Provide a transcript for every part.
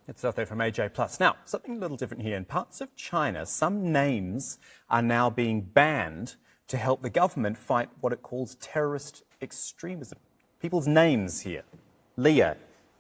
It's out there from AJ Plus. Now, something a little different here. In parts of China, some names are now being banned to help the government fight what it calls terrorist extremism. People's names here. Leah,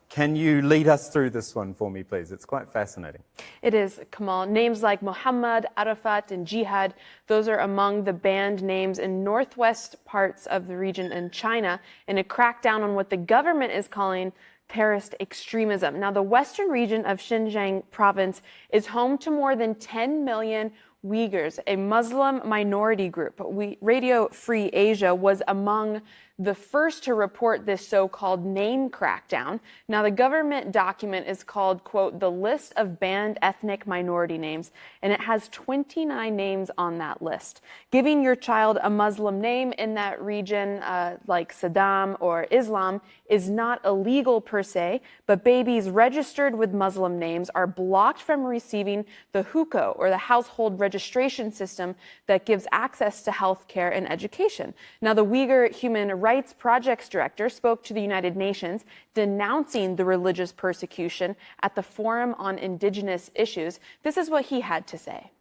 can you lead us through this one for me, please? It's quite fascinating. It is, Kamal. Names like Muhammad, Arafat, and Jihad, those are among the banned names in northwest parts of the region in China in a crackdown on what the government is calling terrorist extremism. Now, the western region of Xinjiang province is home to more than 10 million Uyghurs, a Muslim minority group. Radio Free Asia was among the first to report this so-called name crackdown. Now, the government document is called, quote, the list of banned ethnic minority names, and it has 29 names on that list. Giving your child a Muslim name in that region, like Saddam or Islam, is not illegal per se, but babies registered with Muslim names are blocked from receiving the hukou, or the household registration system that gives access to health care and education. Now, the Uyghur Human Rights Project's director spoke to the United Nations denouncing the religious persecution at the Forum on Indigenous Issues. This is what he had to say.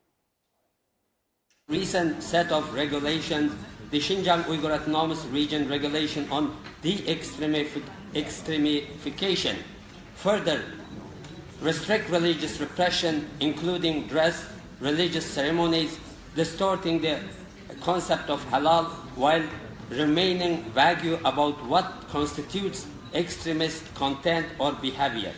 Recent set of regulations, the Xinjiang Uyghur Autonomous Region Regulation on de-extremification, further restrict religious repression, including dress, religious ceremonies, distorting the concept of halal while remaining vague about what constitutes extremist content or behavior.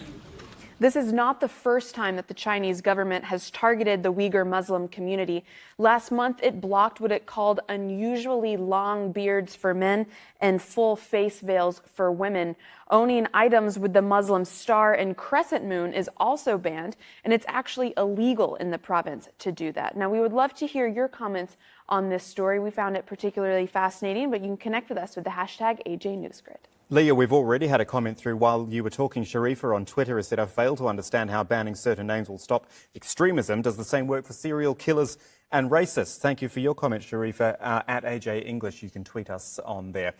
This is not the first time that the Chinese government has targeted the Uyghur Muslim community. Last month, it blocked what it called unusually long beards for men and full face veils for women. Owning items with the Muslim star and crescent moon is also banned, and it's actually illegal in the province to do that. Now, we would love to hear your comments on this story. We found it particularly fascinating, but you can connect with us with the hashtag #AJNewsGrid. Leah, we've already had a comment through while you were talking. Sharifa on Twitter has said, I fail to understand how banning certain names will stop extremism. Does the same work for serial killers and racists? Thank you for your comment, Sharifa. At AJ English, you can tweet us on there.